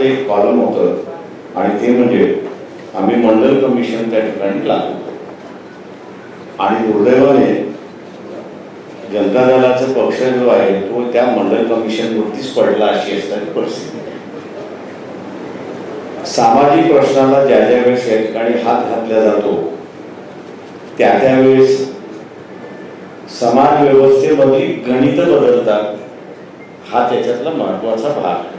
असं एक कॉलम होतं आणि ते म्हणजे आम्ही मंडल कमिशन त्या ठिकाणी लागू आणि दुर्दैवाने जनता दलाचा पक्ष जो आहे तो त्या मंडल कमिशनवरतीच पडला अशी असणारी परिस्थिती आहे. सामाजिक प्रश्नाला ज्या ज्या वेळेस या ठिकाणी हात घातला जातो त्या त्यावेळेस समाज व्यवस्थेमधली गणित बदलतात हा त्याच्यातला महत्वाचा भाग आहे.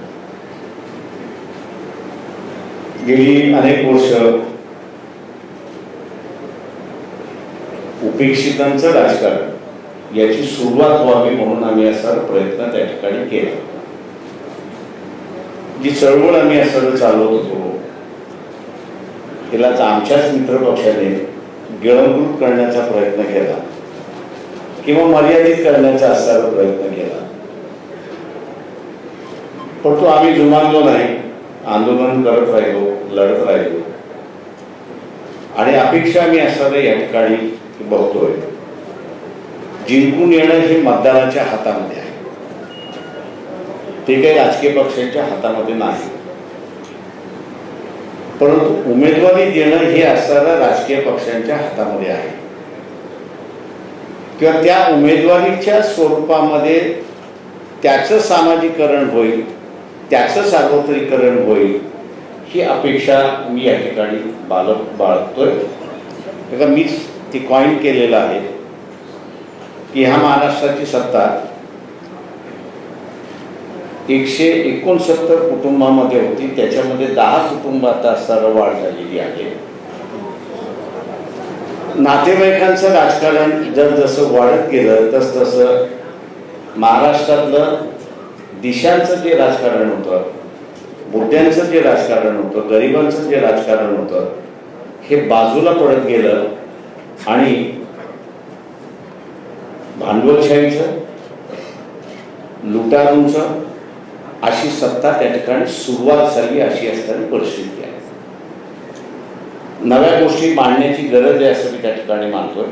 गेली अनेक वर्ष उपेक्षितांचं राजकारण याची सुरुवात व्हावी म्हणून आम्ही असा प्रयत्न त्या ठिकाणी केला. जी चळवळ आम्ही असं चालवत होतो तिलाच आमच्याच मित्रपक्षाने गिळंकृत करण्याचा प्रयत्न केला किंवा मर्यादित करण्याचा असा प्रयत्न केला, पण तो आम्ही जुमानलो नाही. आंदोलन करत राहिलो, लढत राहिलो आणि अपेक्षा आम्ही असं या ठिकाणी बघतोय. जिंकून येणं हे मतदाराच्या हातामध्ये आहे, ते काही राजकीय पक्षांच्या हातामध्ये नाही. परंतु उमेदवारी देणं हे असणाऱ्या राजकीय पक्षांच्या हातामध्ये आहे किंवा त्या उमेदवारीच्या स्वरूपामध्ये त्याचं सामाजिकरण होईल, त्याचं सार्वत्रिकरण होईल ही अपेक्षा मी या ठिकाणी बाळगतोय. मीच ती कॉइन केलेलं आहे की ह्या महाराष्ट्राची सत्ता 169 कुटुंबामध्ये होती, त्याच्यामध्ये 10 कुटुंबात असताना वाढ झालेली आहे. नातेवाईकांचं राजकारण जर जसं वाढत गेलं तस तसं महाराष्ट्रातलं दिशांचं जे राजकारण होतं, मुद्द्यांचं जे राजकारण होतं, गरिबांचं जे राजकारण होतं हे बाजूला पडत गेलं आणि भांडवलशाहीचं, लुटारूंचं अशी सत्ता त्या ठिकाणी सुरुवात झाली अशी असणारी परिस्थिती आहे. नव्या गोष्टी मांडण्याची गरज आहे असं मी त्या ठिकाणी मानतोय.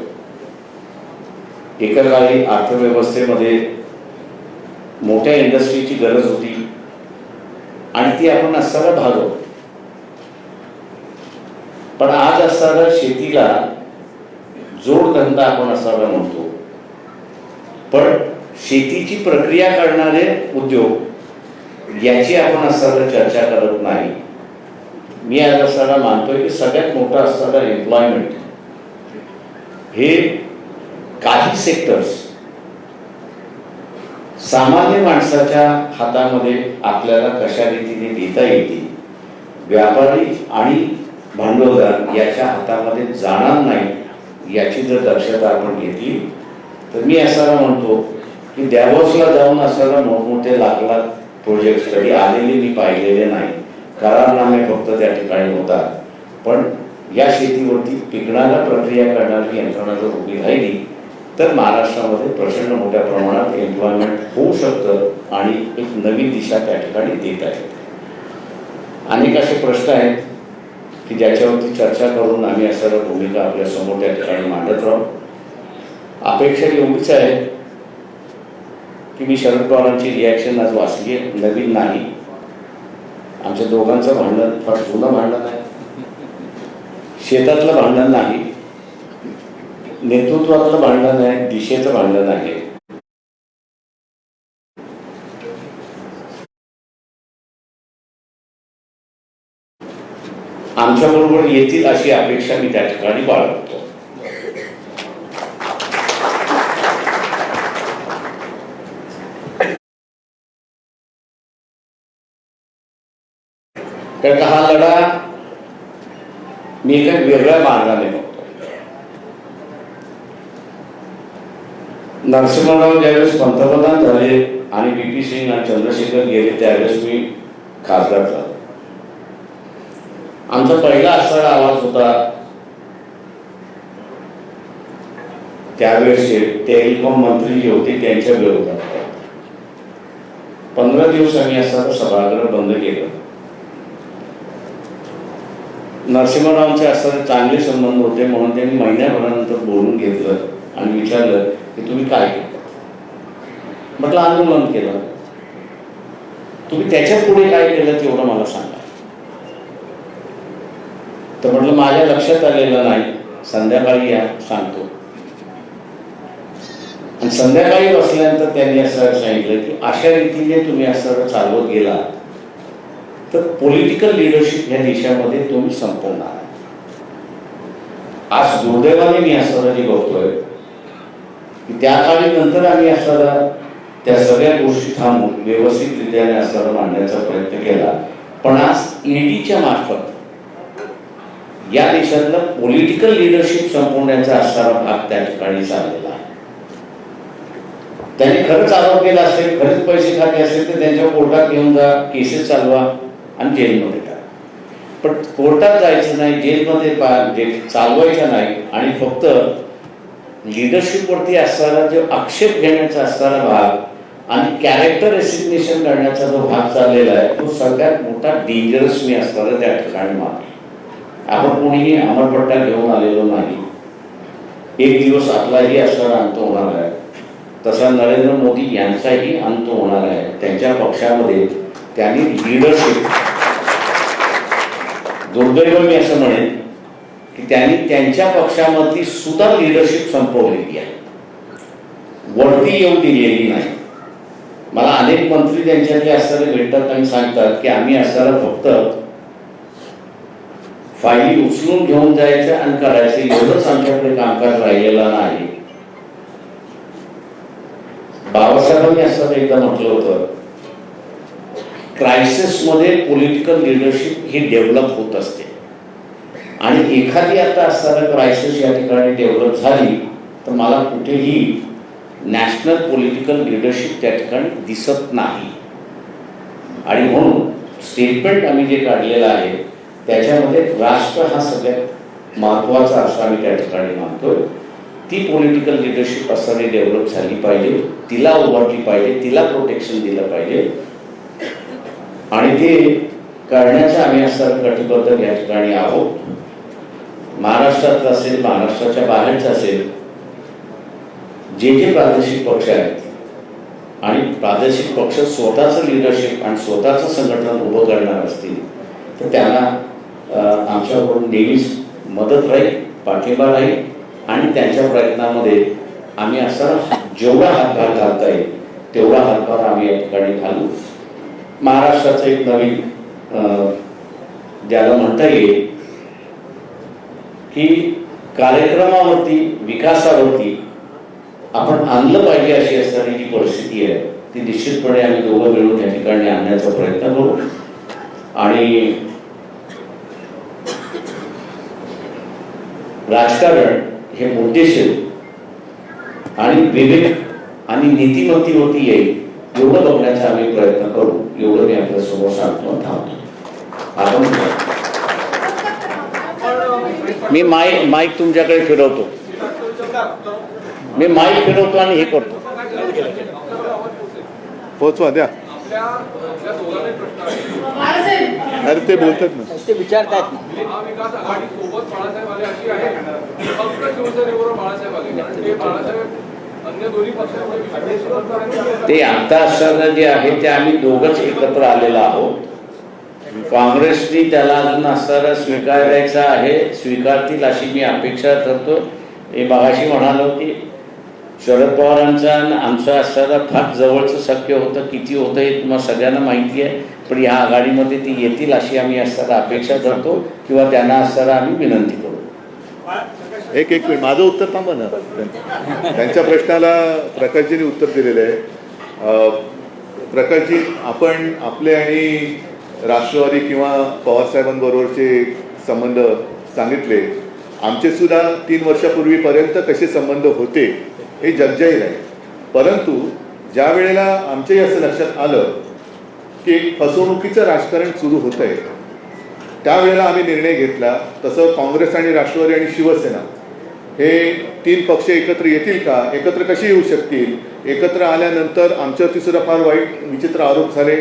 एकेकाळी अर्थव्यवस्थेमध्ये मोठ्या इंडस्ट्रीची गरज होती आणि ती आपण असताना भागवतो, पण आज असताना शेतीला जोडधंदा आपण असावा म्हणतो, पण शेतीची प्रक्रिया करणारे उद्योग याची आपण असताना चर्चा करत नाही. मी आज असताना मानतोय की सगळ्यात मोठा असताना एम्प्लॉयमेंट हे काही सेक्टर्स सामान्य माणसाच्या हातामध्ये आपल्याला कशा रीतीने देता येतील, व्यापारी आणि भांडवलदार याच्या हातामध्ये जाणार नाही याची जर दक्षता आपण घेतली तर मी असं म्हणतो की डॅव्होसला जाऊन असताना मोठमोठे लाख लाख प्रोजेक्ट कधी आलेले मी पाहिलेले नाही. करारनामे फक्त त्या ठिकाणी होतात, पण या शेतीवरती पिकणाऱ्या प्रक्रिया करणारी यंत्रणा जर उभी राहिली तर महाराष्ट्रामध्ये प्रचंड मोठ्या प्रमाणात एम्प्लॉयमेंट होऊ शकतं आणि एक नवी दिशा त्या ठिकाणी देत आहे. अनेक असे प्रश्न आहेत की ज्याच्यावरती चर्चा करून आम्ही असं भूमिका आपल्या समोर त्या ठिकाणी मांडत राहू. अपेक्षा एवढीच आहे की मी शरद पवारांची रिॲक्शन आज वाचली आहे, नवीन नाही. आमच्या दोघांचं भांडण फार जुनं भांडण आहे, शेतातलं भांडण नाही, नेतृत्वातलं भांडण आहे, दिशेचं भांडण आहे. आमच्या बरोबर येतील अशी अपेक्षा मी त्या ठिकाणी बाळगतो. कारण हा लढा मी एका वेगळ्या मार्गाने बघतो. नरसिंहराव ज्यावेळेस पंतप्रधान झाले आणि VP सिंग आणि चंद्रशेखर गेले त्यावेळेस मी खासदार झालो. आमचा पहिला असा आवाज होता त्यावेळेस टेलिकॉम मंत्री जे होते त्यांच्या विरोधात. 15 दिवस आम्ही असं सभागृह बंद केलं. नरसिंहरावांचे असताना चांगले संबंध होते म्हणून त्यांनी महिन्याभरानंतर बोलून घेतलं आणि विचारलं की तुम्ही काय केलं. म्हटलं आंदोलन केलं. तुम्ही त्याच्या पुढे काय केलं तेवढं मला सांगा. तर म्हटलं माझ्या लक्षात आलेलं नाही, संध्याकाळी या सांगतो. आणि संध्याकाळी बसल्यानंतर त्यांनी असं सांगितलं की अशा रीतीने तुम्ही असं चालवत गेला तर पॉलिटिकल लिडरशिप ह्या देशामध्ये तुम्ही संपवणार. आज दुर्दैवाने मी असं जे बघतोय की त्या काळी नंतर आम्ही असं त्या सगळ्या गोष्टी थांबून व्यवस्थितरित्याने असं मांडण्याचा प्रयत्न केला. पण आज ईडीच्या मार्फत या देशातलं पॉलिटिकल लिडरशिप संपवण्याचा असणारा भाग त्या ठिकाणी चाललेला आहे. त्यांनी खरंच आरोप केला असेल, खरंच पैसे खाते असेल तर त्यांच्या कोर्टात घेऊन जा, केसेस चालवा आणि जेलमध्ये टाका. पण कोर्टात जायचं नाही, जेलमध्ये चालवायच्या नाही आणि फक्त लिडरशिपवरती असणारा जो आक्षेप घेण्याचा असणारा भाग आणि कॅरेक्टर एसिग्नेशन करण्याचा जो भाग चाललेला आहे तो सगळ्यात मोठा डेंजरस मी असणारा त्या ठिकाणी मानतो. आपण कोणीही अमरपट्टा घेऊन आलेलो नाही. एक दिवस आपलाही असणारा अंत होणार आहे, तसा नरेंद्र मोदी यांचाही अंत होणार आहे. त्यांच्या पक्षामध्ये त्यांनी लिडरशिप, दुर्दैव मी असं म्हणेन की त्यांनी त्यांच्या पक्षामधली सुद्धा लिडरशिप संपवलेली आहे, वरती येऊ दिलेली नाही. मला अनेक मंत्री त्यांच्यातले असणारे भेटतात आणि सांगतात की आम्ही असणारा फक्त फायली उचलून घेऊन जायचं आणि करायचं, एवढंच आमच्याकडे कामकाज राहिलेलं नाही. बाबासाहेबांनी असं एकदा म्हटलं होतं, क्रायसिसमध्ये पॉलिटिकल लिडरशिप ही डेव्हलप होत असते आणि एखादी आता असणारा क्रायसिस या ठिकाणी डेव्हलप झाली तर मला कुठेही नॅशनल पॉलिटिकल लिडरशिप त्या ठिकाणी दिसत नाही. आणि म्हणून स्टेटमेंट आम्ही जे काढलेलं आहे त्याच्यामध्ये राष्ट्र हा सगळ्यात महत्त्वाचा असं आम्ही त्या ठिकाणी मानतोय. ती पॉलिटिकल लिडरशिप असणारी डेव्हलप झाली पाहिजे, तिला उभारली पाहिजे, तिला प्रोटेक्शन दिलं पाहिजे आणि ते करण्याचं आम्ही असं कटिबद्ध या ठिकाणी आहोत. महाराष्ट्रात असेल, महाराष्ट्राच्या बाहेरचं असेल, जे जे प्रादेशिक पक्ष आहेत आणि प्रादेशिक पक्ष स्वतःचं लिडरशिप आणि स्वतःचं संघटन उभं करणार असतील तर त्यांना आमच्याकडून नेहमीच मदत राहील, पाठिंबा राहील आणि त्यांच्या प्रयत्नामध्ये आम्ही असा जेवढा हातभार घालता येईल तेवढा हातभार आम्ही या ठिकाणी घालू. महाराष्ट्राचं एक नवीन ज्याला म्हणता येईल की कार्यक्रमावरती, विकासावरती आपण आणलं पाहिजे अशी असणारी जी परिस्थिती आहे ती निश्चितपणे आम्ही दोघं मिळून या ठिकाणी आणण्याचा प्रयत्न करू. आणि राजकारण हे मुद्देशीर आणि विवेक आणि नीतिमत्तेवरती येईल एवढं बघण्याचा आम्ही प्रयत्न करू, एवढं मी आपल्या समोर सांगतो. थांबतो. आपण मी माईक तुमच्याकडे फिरवतो, मी माईक फिरवतो आणि हे करतो. पोहोचवा द्या. अरे ते बोलतात ना, ते विचारतात ना. महाविकास आघाडी सोबत बाळासाहेब आले अशी आहे, फक्त शिवसेनेबरोबर बाळासाहेब आले, ते बाळासाहेब अन्य दोन्ही पक्षांमध्ये ते आता असताना जे आहे ते आम्ही दोघंच एकत्र आलेलो आहोत. काँग्रेसनी त्याला अजून असताना स्वीकारायचा आहे, स्वीकारतील अशी मी अपेक्षा करतो. हे मगाशी म्हणालो की शरद पवारांचा आणि आमचं असताना फार जवळचं शक्य होतं, किती होतं हे तुम्हाला सगळ्यांना माहिती आहे. पण ह्या आघाडीमध्ये ती येतील अशी आम्ही असताना अपेक्षा करतो किंवा त्यांना असताना आम्ही विनंती करू. एक मिनिट, माझं उत्तर थांबा ना. त्यांच्या प्रश्नाला प्रकाशजींनी उत्तर दिलेलं आहे. प्रकाशजी, आपण आपले आणि राष्ट्रवादी किंवा पवारसाहेबांबरोबरचे संबंध सांगितले. आमचे सुद्धा 3 वर्षापूर्वीपर्यंत कसे संबंध होते हे जगजाहीर आहे. परंतु ज्या वेळेला आमच्याही असं लक्षात आलं की फसवणुकीचं राजकारण सुरू होतं आहे त्यावेळेला आम्ही निर्णय घेतला. तसं काँग्रेस आणि राष्ट्रवादी आणि शिवसेना हे 3 पक्ष एकत्र येतील का, एकत्र कशी येऊ शकतील, एकत्र आल्यानंतर आमच्यावरती सुद्धा फार वाईट विचित्र आरोप झाले.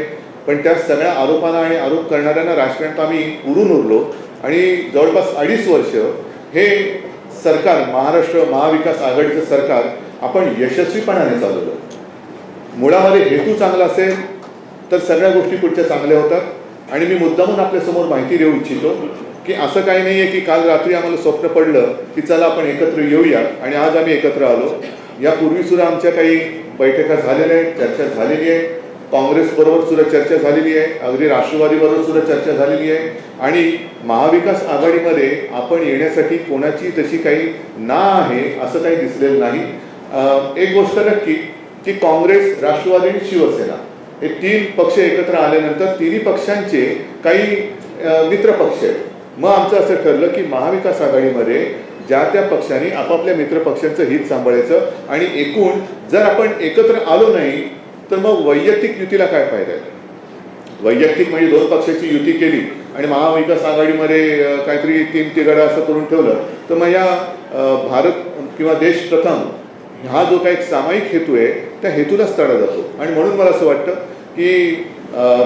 पण त्या सगळ्या आरोपांना आणि आरोप करणाऱ्यांना राजकारणात आम्ही उडून उरलो आणि जवळपास 2.5 वर्ष हे सरकार, महाराष्ट्र महाविकास आघाडीचं सरकार आपण यशस्वीपणाने चालवलं. मुळामध्ये हेतू चांगला असेल तर सगळ्या गोष्टी पुढच्या चांगल्या होतात. आणि मी मुद्दामून आपल्यासमोर माहिती देऊ इच्छितो की असं काही नाही आहे की काल रात्री आम्हाला स्वप्न पडलं की चला आपण एकत्र येऊया आणि आज आम्ही एकत्र आलो. यापूर्वीसुद्धा आमच्या काही बैठका झालेल्या आहेत, चर्चा झालेली आहे. काँग्रेसबरोबर सुद्धा चर्चा झालेली आहे, अगदी राष्ट्रवादीबरोबर सुद्धा चर्चा झालेली आहे. आणि महाविकास आघाडीमध्ये आपण येण्यासाठी कोणाची तशी काही ना आहे असं काही दिसलेलं नाही. एक गोष्ट नक्की की काँग्रेस, राष्ट्रवादी आणि शिवसेना हे 3 पक्ष एकत्र आल्यानंतर तिन्ही पक्षांचे काही मित्र पक्ष आहेत. मग आमचं असं ठरलं की महाविकास आघाडीमध्ये ज्या त्या पक्षांनी आपापल्या मित्र पक्षांचं हित सांभाळायचं आणि एकूण जर आपण एकत्र आलो नाही तर मग वैयक्तिक युतीला काय फायदा आहे. वैयक्तिक म्हणजे 2 पक्षाची युती केली आणि महाविकास आघाडीमध्ये काहीतरी 3 तिघडा असं करून ठेवलं तर मग या भारत किंवा देश प्रथम हा जो काही सामायिक हेतू आहे त्या हेतूलाच तडा जातो. आणि म्हणून मला असं वाटतं की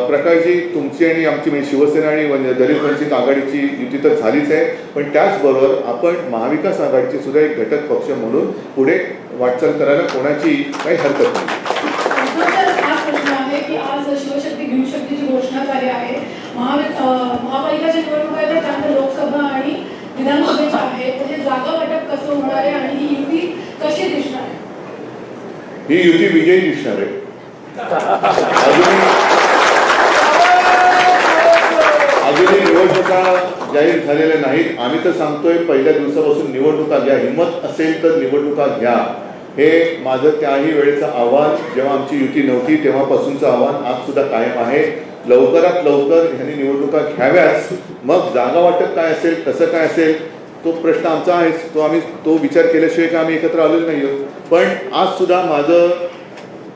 प्रकाशजी, तुमची आणि आमची म्हणजे शिवसेना आणि दलित वंचित आघाडीची युती तर झालीच आहे, पण त्याचबरोबर आपण महाविकास आघाडीचे सुद्धा एक घटक पक्ष म्हणून पुढे वाटचाल करायला कोणाची काही हरकत नाही. हा प्रश्न आहे की आज शिवशक्ती भीमशक्तीची घोषणा झाली आहे. महापालिकाच्या निवडणुका आहेत, त्यानंतर लोकसभा आणि विधानसभेच्या आहेत. तर हे जागा वाटप कसं होणार आहे आणि ही युती कशी दिसणार आहे? ही युती विजयी दिसणार आहे. अजूनही निवडणुका जाहीर झालेल्या नाहीत. आम्ही तर सांगतोय पहिल्या दिवसापासून निवडणुका घ्या, हिंमत असेल तर निवडणुका घ्या. हे माझं त्याही वेळेचं आव्हान, जेव्हा आमची युती नव्हती तेव्हापासूनचं आव्हान आज सुद्धा कायम आहे. लवकरात लवकर ह्यांनी निवडणुका घ्याव्याच. मग जागा वाटप काय असेल, कसं काय असेल तो प्रश्न आमचा आहेच. तो विचार केल्याशिवाय का आम्ही एकत्र आलेलो नाही आहोत. पण आज सुद्धा माझं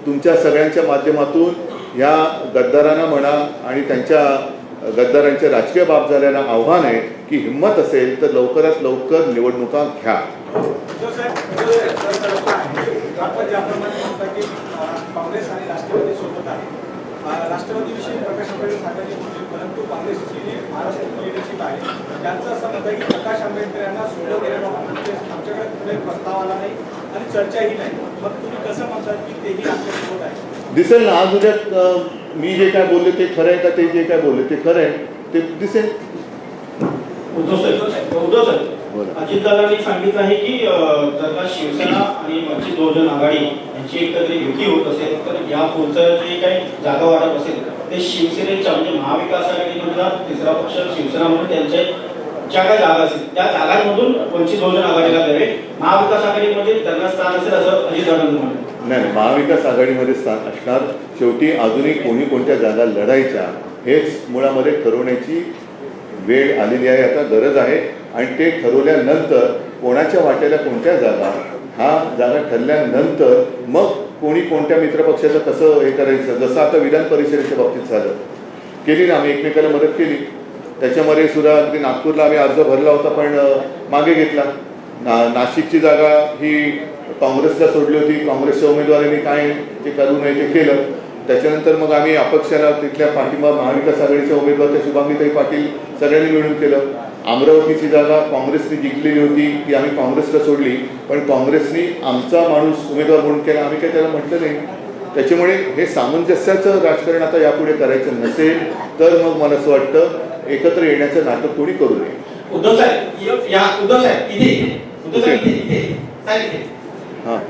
तुमच्या सगळ्यांच्या माध्यमातून या गद्दारांना म्हणा आणि त्यांच्या गद्दारांच्या राजकीय बाब झाल्याला आव्हान आहे की हिंमत असेल तर लवकरात लवकर निवडणुका घ्या. काँग्रेस आणि राष्ट्रवादी सोबत आहे. राष्ट्रवादीविषयी प्रकाश आंबेडकर सांगायचे होते, परंतु काँग्रेसची जी महाराष्ट्र लिडरशिप आहे त्यांचं असं मत आहे की प्रकाश आंबेडकर यांना सोडलं गेल्याबाबत आमच्याकडे पुढे प्रस्ताव आला नाही आणि चर्चाही नाही. मग तुम्ही कसं म्हणतात की तेही आमच्यासोबत आहे? दिसेल ना आज उद्या मी जे काय बोलले ते खरं आहे का ते जे काय बोलले ते खरं आहे ते दिसेल. उद्धव सर, अजितदादांनी सांगितलं आहे की जर का शिवसेना आणि वंचित बहुजन आघाडी यांची एकत्रित युती होत असेल तर या पुढचं जे काही जागा वाटप असेल ते शिवसेनेच्या म्हणजे महाविकास आघाडीमधला तिसरा पक्ष शिवसेना म्हणून त्यांच्या ज्या काही जागा असतील त्या जागांमधून वंचित बहुजन आघाडीला द्यावे. महाविकास आघाडीमध्ये त्यांना स्थान असेल असं अजितदादांनी म्हटलं. नाही, महाविकास आघाडीमध्ये स्थान असणार. शेवटी अजूनही कोणी कोणत्या जागा लढायच्या हेच मुळामध्ये ठरवण्याची वेळ आलेली आहे, आता गरज आहे. आणि ते ठरवल्यानंतर कोणाच्या वाट्याला कोणत्या जागा, हा जागा ठरल्यानंतर मग कोणी कोणत्या मित्रपक्षाचं कसं हे करायचं. जसं आता विधान परिषदेच्या बाबतीत झालं, केली ना आम्ही एकमेकाला मदत केली. त्याच्यामध्ये सुद्धा अगदी नागपूरला आम्ही अर्ज भरला होता पण मागे घेतला. नाशिकची जागा ही काँग्रेसला सोडली होती. काँग्रेसच्या उमेदवारांनी काय ते करू नये ते केलं. त्याच्यानंतर मग आम्ही अपक्षाला तिथल्या पाठिंबा महाविकास आघाडीच्या उमेदवार त्या शुभांगीताई पाटील सगळ्यांनी मिळून केलं. अमरावतीची जागा काँग्रेसने जिंकलेली होती ती आम्ही काँग्रेसला सोडली, पण काँग्रेसनी आमचा माणूस उमेदवार म्हणून केला, आम्ही काही त्याला म्हटलं नाही. त्याच्यामुळे हे सामंजस्याचं राजकारण आता यापुढे करायचं नसेल तर मग मला असं वाटतं एकत्र येण्याचं नाटक कोणी करू नये. उद्धव साहेब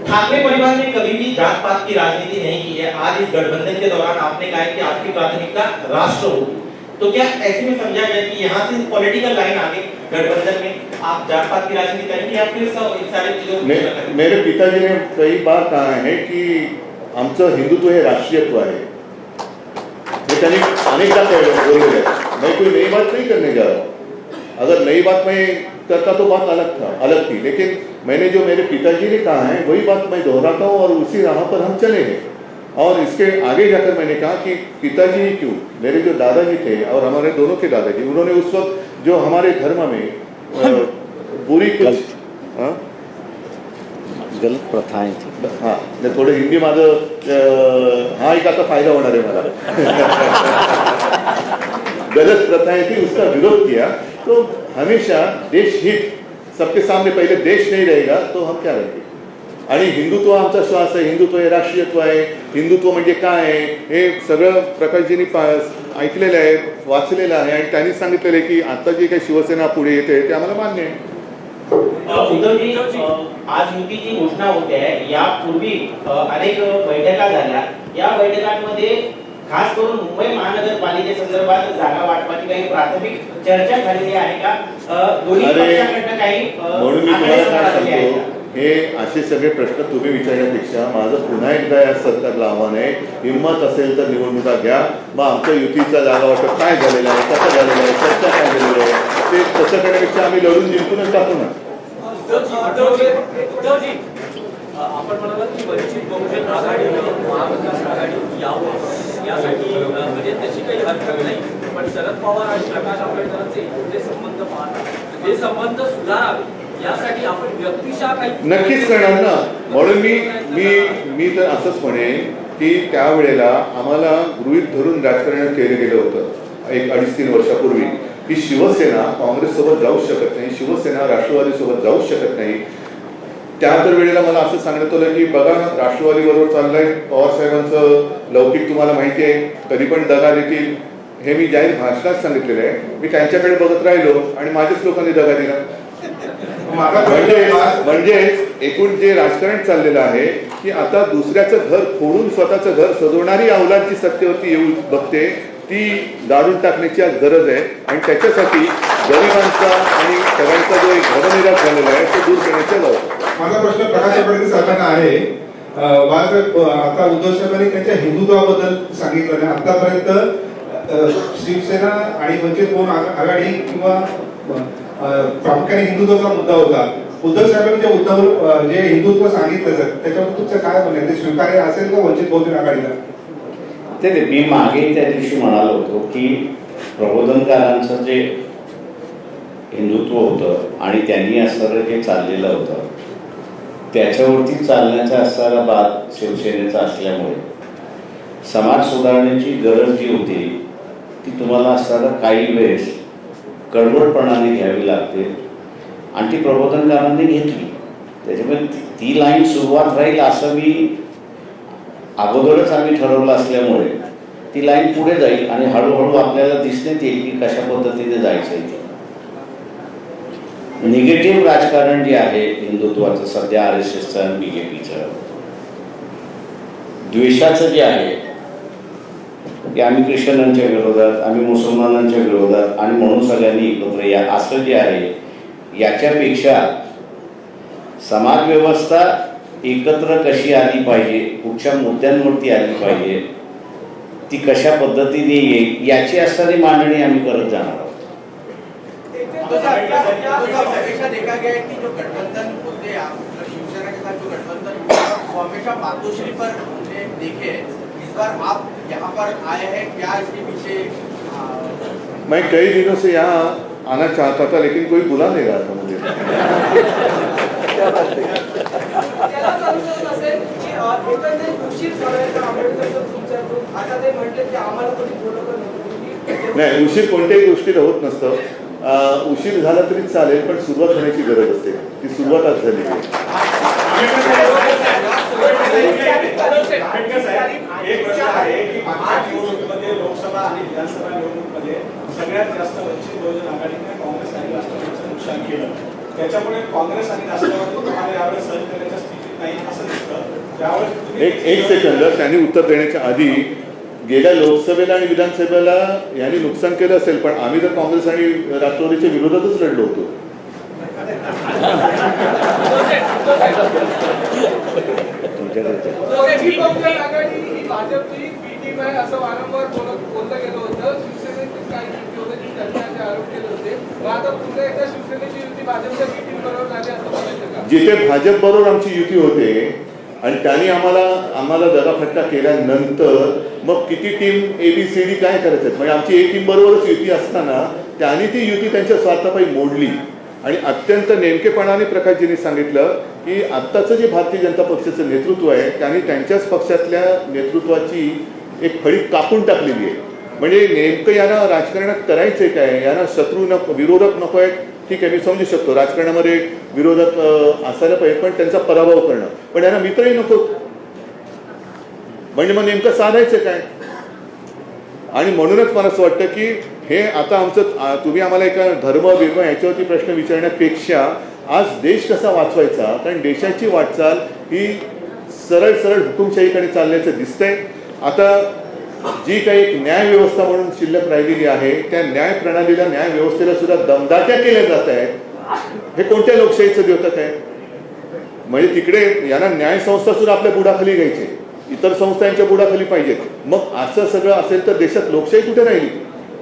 ठाकरे परिवार ने कभी भी जात पात की राजनीति नहीं की है. आज इस गठबंधन के दौरान आपने कहा कि आपकी प्राथमिकता राष्ट्र होगी, तो क्या ऐसे में समझा गया कि यहाँ से पॉलिटिकल लाइन आगे गठबंधन में आप जात पात की राजनीति करेंगे या फिर सारी चीजों? मेरे पिताजी ने कई बार कहा है कि आमचं हिंदुत्व हे राष्ट्रीयत्व आहे. हे त्यांनी अनेकदा बोललेलं आहे. मैं कोई नई बात नहीं करने जा रहा हूँ. अगर नई बात मैं करता तो बात अलग थी, लेकिन मैंने जो मेरे पिताजी ने कहा है वही बात मैं दोहराता हूँ और उसी राह पर हम चले हैं. और इसके आगे जाकर मैंने कहा कि पिताजी ही क्यों, मेरे जो दादाजी थे और हमारे दोनों के दादाजी, उन्होंने उस वक्त जो हमारे धर्म में बुरी कुछ गलत प्रथाएं थी. हाँ, मैं थोडं हिंदी माझं हा एक आता फायदा होणार आहे मला. गलत प्रथाएं थी उसका विरोध किया. तो हमेशा देश हित सबके सामने, पहले देश नहीं रहेगा तो हम क्या रहेंगे. आणि हिंदुत्व आमचा श्वास आहे, हिंदुत्व हे राष्ट्रीयत्व आहे, हिंदुत्व म्हणजे काय आहे हे सगळं प्रकाशजींनी ऐकलेलं आहे, वाचलेलं आहे आणि त्यांनी सांगितलेलं आहे की आता जी काही शिवसेना पुढे येते ते आम्हाला मान्य आहे. उद्धवजी, आज युतीची घोषणा होते आहे. यापूर्वी अनेक बैठका झाल्या. या बैठकांमध्ये खास करून मुंबई महानगरपालिकेसंदर्भात जागा वाटपाची काही प्राथमिक चर्चा झालेली आहे का? दोन्ही पक्षाकडनं काही म्हणून मी तुम्हाला काय सांगतो, हे असे सगळे प्रश्न तुम्ही विचारण्यापेक्षा माझं पुन्हा एकदा या सरकारला आव्हान आहे, हिंमत असेल तर निवडणुका घ्या. मग आमच्या युतीचा जागा वाटप काय झालेलं आहे, कसं झालेलं आहे, चर्चा काय झालेली आहे ते तसं करण्यापेक्षा आम्ही लढून जिंकूनच टाकू ना. उद्धवजी, आपण म्हणालात की वंचित बहुजन आघाडी महाविकास आघाडी यावं यासाठी म्हणजे त्याची काही हरकत नाही, पण शरद पवार आणि प्रकाश आंबेडकरांचे जे संबंध पाहतात हे संबंध सुधारावे यासाठी आपण व्यक्तिशः काही नक्कीच करणार ना. म्हणून मी तर असंच म्हणेन की त्यावेळेला आम्हाला गृहीत धरून राजकारण केलं गेलं होतं 1-2.5-3 वर्षापूर्वी की शिवसेना काँग्रेससोबत जाऊ शकत नाही, शिवसेना राष्ट्रवादीसोबत जाऊ शकत नाही. त्या तर वेळेला मला असं सांगण्यात आलं की बघा राष्ट्रवादीबरोबर चाललंय, पवारसाहेबांचं लौकिक तुम्हाला माहिती आहे, कधी पण दगा देतील, हे मी जाहीर भाषणात सांगितलेलं आहे. मी त्यांच्याकडे बघत राहिलो आणि माझ्याच लोकांनी दगा दिला. म्हणजे एकूण जे राजकारण चाललेलं आहे की आता दुसऱ्याचं घर फोडून स्वतःचं घर सजवणारी अवलाद जी सत्तेवरती येऊ बघते ती दाढून टाकण्याची आज गरज आहे आणि त्याच्यासाठी गरिबांचा आणि सगळ्यांचा जो एक धर्मनिराश झालेला आहे तो दूर करण्याच्या जाऊ. माझा प्रश्न प्रकाश आंबेडकर साहेबांना आहे. आता उद्धव साहेबांनी त्यांच्या हिंदुत्वाबद्दल सांगितलं नाही. आतापर्यंत शिवसेना आणि वंचित बहुजन आघाडी किंवा प्रामुख्याने हिंदुत्वाचा मुद्दा होता. उद्धव साहेबांनी जे हिंदुत्व सांगितलं सर त्याच्यावर तुमचं काय म्हणणं, ते स्वीकार्य असेल का वंचित बहुजन आघाडीला? ते मी मागे त्या दिवशी म्हणालो होतो की प्रबोधनकारांचं जे हिंदुत्व होतं आणि त्यांनी असणारं जे चाललेलं होतं त्याच्यावरती चालण्याचा असणारा बाद शिवसेनेचा असल्यामुळे समाज सुधारण्याची गरज जी होती ती तुम्हाला असणारा काही वेळेस कडवटपणाने घ्यावी लागते आणि ती प्रबोधनकारांनी घेतली. त्याच्यामुळे ती लाईन सुरुवात राहील असं मी अगोदरच आम्ही ठरवलं असल्यामुळे ती लाईन पुढे जाईल आणि हळूहळू आपल्याला दिसण्यात येईल की कशा पद्धतीने जायचं आहे. निगेटिव्ह राजकारण जे आहे हिंदुत्वाचं सध्या RSSचं आणि BJPचं द्वेषाचं जे आहे की आम्ही ख्रिश्चनांच्या विरोधात, आम्ही मुसलमानांच्या विरोधात आणि म्हणून सगळ्यांनी एकत्र या असं जे आहे याच्यापेक्षा समाजव्यवस्था एकत्र कशी आली पाहिजे, कुठच्या मुद्द्यांवरती आली पाहिजे, ती कशा पद्धतीने येईल याची असणारी मांडणी आम्मी करत जाणार आहोत. देखा गया है कि जो गठबंधन होते हैं शिवसेना के साथ जो गठबंधन वो हमेशा मातोश्री पर हमने देखे, इस बार आप यहाँ पर आए हैं, क्या इसके पीछे? मैं कई दिनों से यहाँ आना चाहता था लेकिन कोई बुला नहीं रहा था मुझे. नाही, उशीर कोणत्याही गोष्टीला होत नसतं. उशीर झाला तरी चालेल पण सुरुवात होण्याची गरज असते, ती सुरुवातच झाली. एक प्रश्न आहे की मागच्या निवडणुकीमध्ये लोकसभा आणि विधानसभा निवडणुकीमध्ये सगळ्यात जास्त वंचित बहुजन आघाडीने काँग्रेस आणि राष्ट्रवादीचं नुकसान केलं. त्याच्यामुळे काँग्रेस आणि राष्ट्रवादी तुम्हाला यावेळेस सहन करण्याच्या स्थितीत नाही असं दिसतं. त्यावेळेस एक सेकंद, त्यांनी उत्तर देण्याच्या आधी गेल्या लोकसभेला आणि विधानसभेला यांनी नुकसान केलं असेल पण आम्ही तर काँग्रेस आणि राष्ट्रवादीच्या विरोधातच लढलो होतो. आघाडी ही भाजपची बी टीम आहे असं वारंवार बोललं गेलं होतं. शिवसेनेचे काही युती होते की त्यांचे आरोप केले होते. आता पुन्हा एकदा शिवसेनेची युती भाजपच्या बी टीम बरोबर झाली असं म्हणायचं का? जिथे भाजप बरोबर आमची युती होते आणि त्यांनी आम्हाला दगाफटका केल्यानंतर मग किती टीम ABCD काय करायचं, म्हणजे आमची एक टीम बरोबरच युती असताना त्यांनी ती युती त्यांच्या स्वार्थापायी मोडली. आणि अत्यंत नेमकेपणाने प्रकाशजींनी सांगितलं की आत्ताचं जे भारतीय जनता पक्षाचं नेतृत्व आहे त्यांनी त्यांच्याच पक्षातल्या नेतृत्वाची एक फळी कापून टाकलेली आहे. म्हणजे नेमकं यांना राजकारणात करायचंय काय, यांना शत्रू नको, विरोधक नको आहेत, ठीक आहे, मी समजू शकतो राजकारणामध्ये विरोधक असायला पाहिजे, पण त्यांचा पराभव करणं, पण यांना मित्रही नको, म्हणजे मग नेमकं साधायचं काय. आणि म्हणूनच मला असं वाटतं की हे आता आमचं तुम्ही आम्हाला एका धर्म बिर्म याच्यावरती प्रश्न विचारण्यापेक्षा आज देश कसा वाचवायचा, कारण देशाची वाटचाल ही सरळ सरळ हुकुमशाहीकडे चालण्याचं दिसतंय. आता जी काही एक न्याय व्यवस्था म्हणून शिल्लक राहिलेली आहे, त्या न्याय प्रणालीला, न्याय व्यवस्थेला सुद्धा दमदाट्या केल्या जात आहेत. हे कोणत्या लोकशाहीचं द्योतक आहे. म्हणजे तिकडे यांना न्याय संस्था सुद्धा आपल्या बुडाखाली घ्यायचे, इतर संस्थांच्या बुडाखाली पाहिजेत. मग असं सगळं असेल तर देशात लोकशाही कुठे राहिली.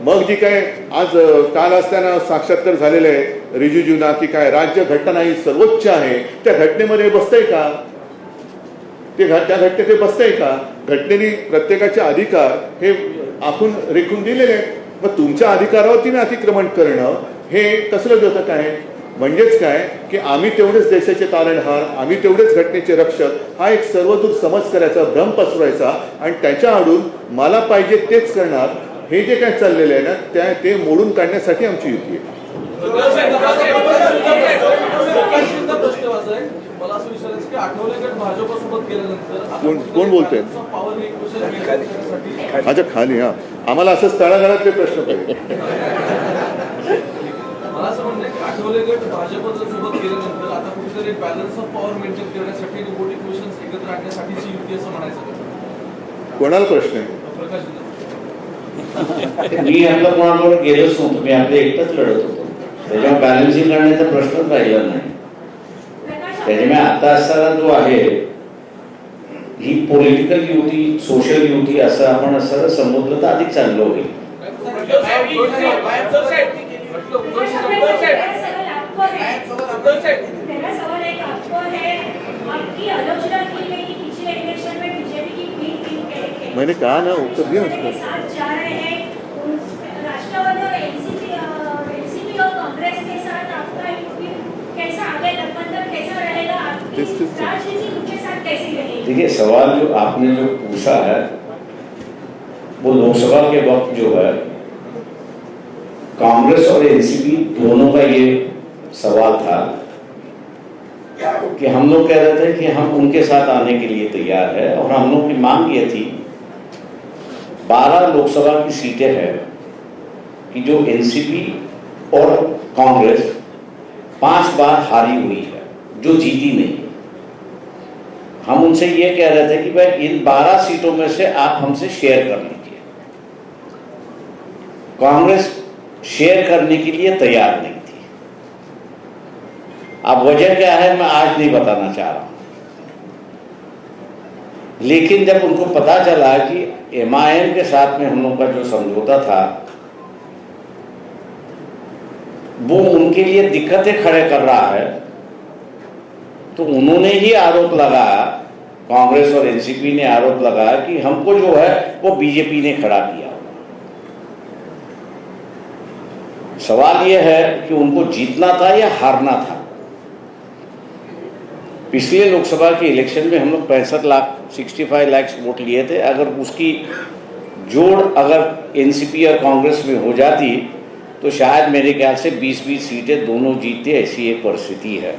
मग जी काय आज काल असताना साक्षात्कार झालेलं आहे रिजिजूंना की काय राज्य घटना ही सर्वोच्च आहे, त्या घटनेमध्ये बसतंय का, त्या घटनेत ते बसतंय का. घटनेने प्रत्येकाचे अधिकार हे आखून रेखून दिलेले आहेत. मग तुमच्या अधिकारावरती अतिक्रमण करणं हे कसलं द्योतक आहे. म्हणजेच काय की आम्ही तेवढेच देशाचे तारणहार, आम्ही तेवढेच घटनेचे रक्षक, हा एक सर्वदूर समज करायचा, भ्रम पसरवायचा आणि त्याच्या आडून मला पाहिजे तेच करणार, हे जे काय चाललेलं आहे ना ते मोडून काढण्यासाठी आमची युती आहे. मला असं विचारायचं की आठवले गट भाजपसोबत गेल्यानंतर कोण बोलतोय माझ्या खाली. हा, आम्हाला असं तळागाळातले प्रश्न पाहिजे. मला असं म्हणणं की आठवले गट भाजपच्या सोबत गेल्यानंतर आता कुठेतरी बॅलन्स ऑफ पॉवर मेंटेन करण्यासाठी रोबोटिक मिशन्स एकत्र आणण्यासाठीची युती असं म्हणायचं. कोणाला प्रश्न आहे. प्रकाश मी आपलं कोणाबरोबर गेलोच नव्हतो, मी आपले एकटंच लढत होतो, त्याच्यामुळे बॅलन्सिंग करण्याचा प्रश्नच राहिला नाही. त्याच्यामुळे आता असताना जो आहे ही पॉलिटिकल युती, सोशल युती असं आपण असं समजलं तर अधिक चांगलं होईल. मैंने कहा ना उत्तर दिया उसको. राष्ट्रवादी और एनसीपी और कांग्रेस के साथ आपका कैसा आगे गठबंधन कैसा रहेगा, आपकी राजनीति उनके साथ कैसी रहेगी. देखिए, सवाल जो आपने जो पूछा है वो लोकसभा के वक्त जो है कांग्रेस और एनसीपी दोनों का ये सवाल था कि हम लोग कह रहे थे कि हम उनके साथ आने के लिए तैयार है, और हम लोग की मांग ये थी 12 लोकसभा की सीटें हैं कि जो एनसीपी और कांग्रेस 5 बार हारी हुई है, जो जीती नहीं. हम उनसे ये कह रहे थे कि भाई इन 12 सीटों में से आप हमसे शेयर कर लीजिए. कांग्रेस शेयर करने के लिए तैयार नहीं थी. अब वजह क्या है मैं आज नहीं बताना चाह रहा हूं, लेकिन जब उनको पता चला कि एमआईएम के साथ में हम लोग का जो समझौता था वो उनके लिए दिक्कतें खड़े कर रहा है, तो उन्होंने ही आरोप लगाया, कांग्रेस और एनसीपी ने आरोप लगाया कि हमको जो है वो बीजेपी ने खड़ा किया. सवाल यह है कि उनको जीतना था या हारना था. पिछले लोकसभा के इलेक्शन में हम लोग 65 लाख वोट लिए थे. अगर उसकी जोड़ अगर एनसीपी और कांग्रेस में हो जाती तो शायद मेरे ख्याल से 20-20 सीटें दोनों जीतते, ऐसी एक परिस्थिति है.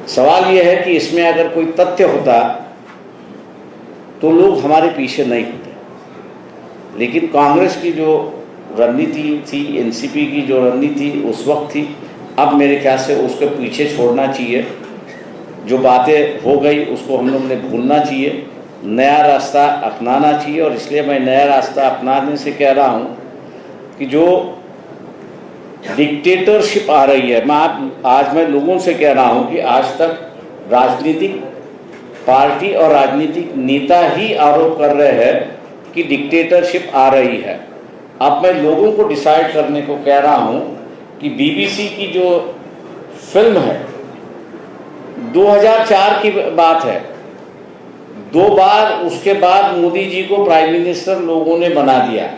सवाल यह है कि इसमें अगर कोई तथ्य होता तो लोग हमारे पीछे नहीं होते, लेकिन कांग्रेस की जो रणनीति थी, एनसीपी की जो रणनीति उस वक्त थी, अब मेरे ख्याल से उसके पीछे छोड़ना चाहिए. जो बातें हो गई उसको हम लोग ने भूलना चाहिए, नया रास्ता अपनाना चाहिए. और इसलिए मैं नया रास्ता अपनाने से कह रहा हूँ कि जो डिक्टेटरशिप आ रही है, आज मैं लोगों से कह रहा हूँ कि आज तक राजनीतिक पार्टी और राजनीतिक नेता ही आरोप कर रहे हैं कि डिक्टेटरशिप आ रही है. अब मैं लोगों को डिसाइड करने को कह रहा हूँ कि बीबीसी की जो फिल्म है 2004 की बात है, 2 बार उसके बाद मोदी जी को प्राइम मिनिस्टर लोगों ने बना दिया.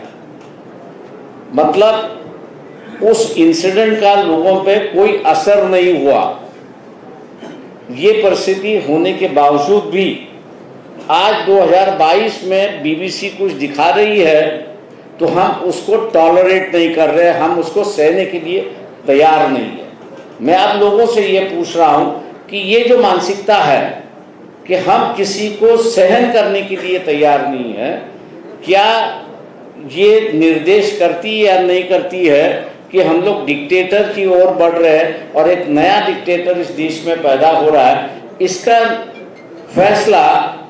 मतलब उस इंसिडेंट का लोगों पे कोई असर नहीं हुआ. ये परिस्थिति होने के बावजूद भी आज 2022 में बीबीसी कुछ दिखा रही है तो हम उसको टॉलरेट नहीं कर रहे, हम उसको सहने के लिए तैयार नहीं है। मैं आप लोगों से ये पूछ रहा हूँ कि ये जो मानसिकता है कि हम किसी को सहन करने के लिए तैयार नहीं है, क्या ये निर्देश करती है या नहीं करती है कि हम लोग डिक्टेटर की ओर बढ़ रहे हैं और एक नया डिक्टेटर इस देश में पैदा हो रहा है? इसका फैसला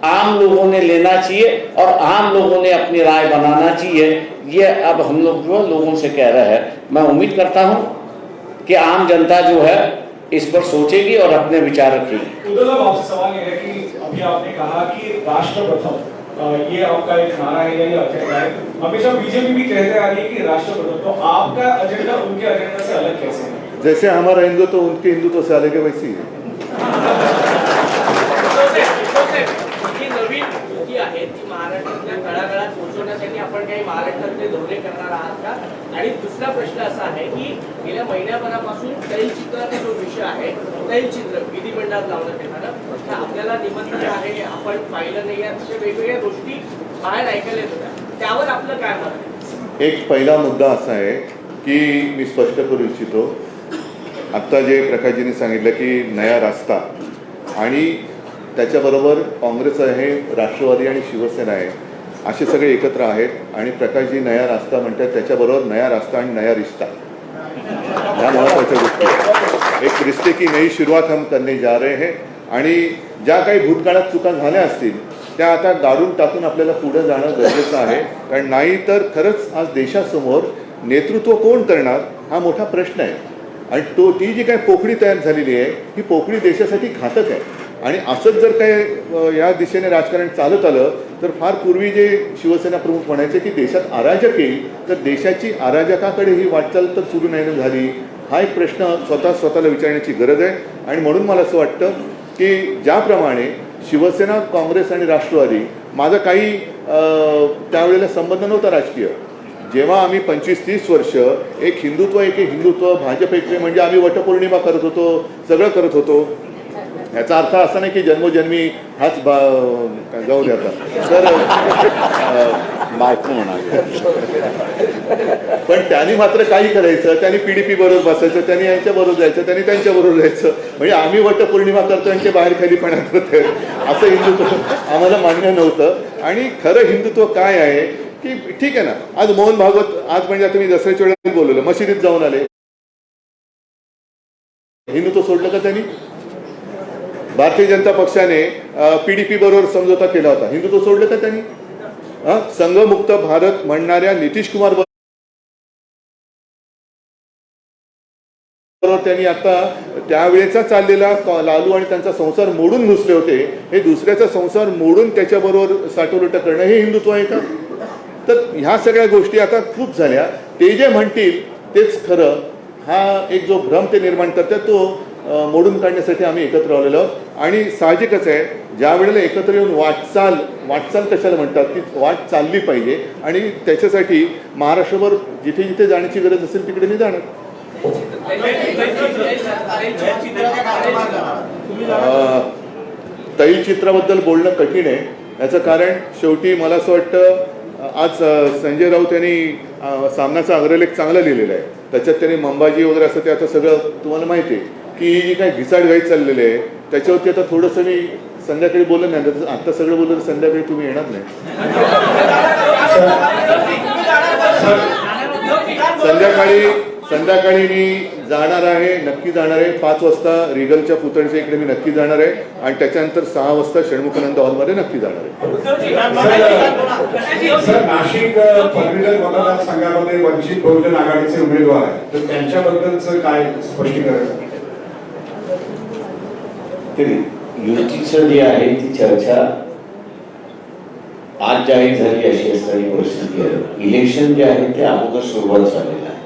आम लोगों ने लेना चाहिए और आम लोगों ने अपनी राय बनाना चाहिए। ये अब हम लोग जो लोगों से कह रहे हैं, मैं उम्मीद करता हूँ कि आम जनता जो है इस पर सोचेगी और अपने विचार रखेगी। उद्धव साहब, आपसे सवाल ये है कि अभी आपने कहा कि राष्ट्र प्रथम, ये आपका एक नारा है या ये एजेंडा है। हमेशा बीजेपी भी कहते आ रही है कि राष्ट्र प्रथम, तो आपका एजेंडा उनके एजेंडा से अलग कैसे है? जैसे हमारा हिंदुत्व उनके हिंदुत्व से अलग है वैसी है। ही नवीन युती आहे ती महाराष्ट्रातल्या तळागाळात पोहोचवण्यासाठी आपण काही महाराष्ट्रातले धोरणे करणार आहात का? आणि दुसरा प्रश्न असा आहे की गेल्या महिन्याभरापासून तैलचित्राचा जो विषय आहे, तैलचित्र विधिमंडळात लावण्यात येणारं, तर आपल्याला निमंत्रण आहे, आपण पाहिलं नाही, अशा वेगवेगळ्या गोष्टी बाहेर ऐकायला येत होत्या, त्यावर आपलं काय मत आहे? एक पहिला मुद्दा असा आहे की मी स्पष्ट करू इच्छितो, आत्ता जे प्रकाशजींनी सांगितलं की नया रास्ता आणि त्याच्याबरोबर काँग्रेस आहे, राष्ट्रवादी आणि शिवसेना आहे, असे सगळे एकत्र आहेत आणि प्रकाशजी नया रास्ता म्हणतात, त्याच्याबरोबर नया रास्ता आणि नया रिश्ता, ह्या महत्त्वाच्या गोष्टी। एक रिश्ते की नई सुरुवात हम करने जा रहे हैं आणि ज्या काही भूतकाळात चुका झाल्या असतील त्या आता गाडून टाकून आपल्याला पुढे जाणं गरजेचं आहे, कारण नाही तर खरंच आज देशासमोर नेतृत्व कोण करणार हा मोठा प्रश्न आहे आणि ती जी काही पोकळी तयार झालेली आहे ही पोकळी देशासाठी घातक आहे आणि असंच जर काय या दिशेने राजकारण चालत आलं तर फार पूर्वी जे शिवसेना प्रमुख म्हणायचे की देशात अराजक येईल, तर देशाची अराजकाकडे ही वाटचाल तर सुरू नाही झाली, हा एक प्रश्न स्वतःला विचारण्याची गरज आहे। आणि म्हणून मला असं वाटतं की ज्याप्रमाणे शिवसेना, काँग्रेस आणि राष्ट्रवादी, माझा काही त्यावेळेला संबंध नव्हता राजकीय, जेव्हा आम्ही 25-30 वर्ष एक हिंदुत्व भाजप एक म्हणजे आम्ही वटपौर्णिमा करत होतो, सगळं करत होतो, याचा अर्थ असा नाही की जन्मोजन्मी हाच जाऊ द्याचा, तर बायको म्हणाले, पण त्यांनी मात्र काही करायचं, त्यांनी PDP बरोबर बसायचं, त्यांनी यांच्याबरोबर जायचं, त्यांनी त्यांच्याबरोबर जायचं, म्हणजे आम्ही वटपौर्णिमा करतो आणि ते बाहेर खालीपणा करतोय, असं हिंदुत्व आम्हाला मान्य नव्हतं। आणि खरं हिंदुत्व काय आहे की ठीक आहे ना, आज मोहन भागवत, आज म्हणजे आता मी दसऱ्याच्या वेळेला बोलवलं, मशिदीत जाऊन आले, हिंदुत्व सोडलं का त्यांनी? भारतीय जनता पक्षाने PDP बरोबर समझोता केला होता, हिंदुत्व सोडलं का त्यांनी? संघमुक्त भारत म्हणणाऱ्या नितीश कुमार बरोबर त्यांनी आता त्यावेळेचा चाललेला लालू आणि त्यांचा संसार मोडून घुसले होते, हे दुसऱ्याचा संसार मोडून त्याच्याबरोबर साठवलुट करणं हे हिंदुत्व आहे का? तर ह्या सगळ्या गोष्टी आता खूप झाल्या, ते जे म्हणतील तेच खरं, हा एक जो भ्रम ते निर्माण करतात तो मोडून काढण्यासाठी आम्ही एकत्र आलेलो आहोत। आणि साहजिकच आहे, ज्या वेळेला एकत्र येऊन वाटचाल कशाला म्हणतात, ती वाट चालली पाहिजे आणि त्याच्यासाठी महाराष्ट्रभर जिथे जिथे जाण्याची गरज असेल तिकडे मी जाणार। तैलचित्राबद्दल बोलणं कठीण आहे, याचं कारण शेवटी मला असं वाटतं, आज संजय राऊत यांनी सामनाचा अग्रलेख चांगला लिहिलेला आहे, त्याच्यात त्यांनी मंबाजी वगैरे असं ते आता सगळं तुम्हाला माहिती आहे की जी काही घिसाडघाई चाललेली आहे त्याच्यावरती आता थोडंसं मी संध्याकाळी बोललं नाही, आता सगळं बोललं संध्याकाळी तुम्ही येणार नाही, संध्याकाळी मी जाणार आहे, नक्की जाणार आहे, 5 वाजता रिगलच्या पुतळीच्या इकडे मी नक्की जाणार आहे आणि त्याच्यानंतर 6 वाजता षण्मुखानंद हॉलमध्ये नक्की जाणार आहे। सर, नाशिक पदवीधर मतदारसंघामध्ये वंचित बहुजन आघाडीचे उमेदवार आहेत, तर त्यांच्याबद्दलचं काय स्पष्टीकरण? युतीचं जे आहे ती चर्चा आज जाहीर झाली अशी असणारी परिस्थिती आहे। इलेक्शन जे आहे ते अगोदर सुरुवात झालेलं आहे,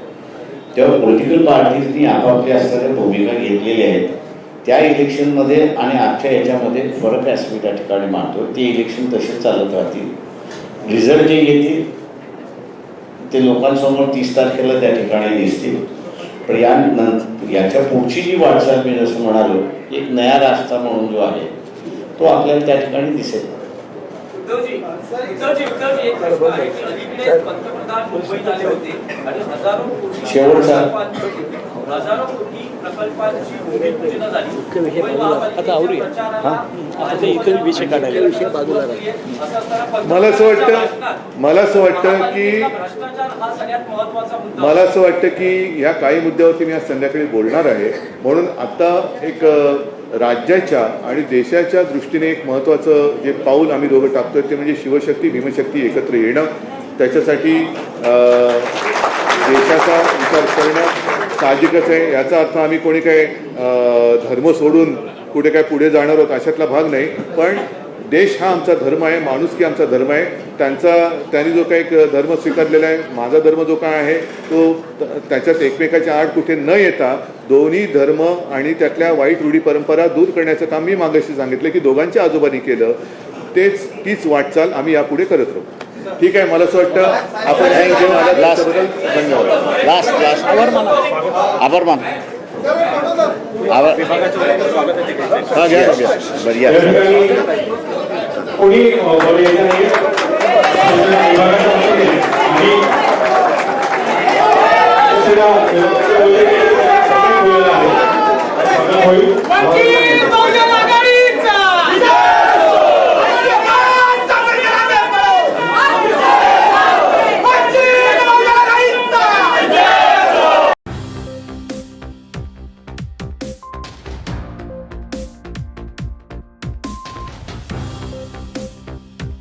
तेव्हा पॉलिटिकल पार्टीजनी आपापल्या असणाऱ्या भूमिका घेतलेल्या आहेत, त्या इलेक्शनमध्ये आणि आजच्या याच्यामध्ये फरक असं मी त्या ठिकाणी मानतो। ते इलेक्शन तसेच चालत राहतील, रिझल्ट जे येतील ते लोकांसमोर 30 तारखेला त्या ठिकाणी दिसतील, पण याच्या पुढची जी वाटचाल मी जसं म्हणालो, एक नया रास्ता म्हणून जो आहे तो आपल्याला त्या ठिकाणी दिसेल। उद्धवजी एक प्रश्न आहे की अलीकडे पंतप्रधान मुंबईत आले होते आणि शेवटचा. हजारो कोटी प्रकल्पांची भूमिपूजन झाली. मुंबई महापालिकेच्या प्रचाराला इतर विषय काढायला असं असताना मला असं वाटतं की भ्रष्टाचार हा सगळ्यात महत्त्वाचा मुद्दा. मला असं वाटतं की या काही मुद्द्यावरती मी आज संध्याकाळी बोलणार आहे. म्हणून आता एक राज्याच्या आणि देशाच्या दृष्टीने एक महत्त्वाचं जे पाऊल आम्ही दोघं टाकतोय ते म्हणजे शिवशक्ती भीमशक्ती एकत्र येणं. त्याच्यासाठी देशाचा विचार करणं साहजिकच आहे. याचा अर्थ आम्ही कोणी काय धर्म सोडून कुठे काय पुढे जाणार आहोत अशातला भाग नाही. पण देश हा आमचा धर्म आहे, माणुसकी आमचा धर्म आहे. त्यांनी जो काही धर्म स्वीकारलेला आहे, माझा धर्म जो काय आहे तो त्याच्यात एकमेकाच्या आड कुठे न येता दोन्ही धर्म आणि त्यातल्या वाईट रूढी परंपरा दूर करण्याचं काम मी मागाशी सांगितलं की दोघांच्या आजोबांनी केलं. तीच वाटचाल आम्ही यापुढे करत राहू. ठीक आहे. मला असं वाटतं आपण त्याबद्दल धन्यवाद. लास्ट आभार माना हा घ्या बढिया. कोणी बोलायचं नाही आणि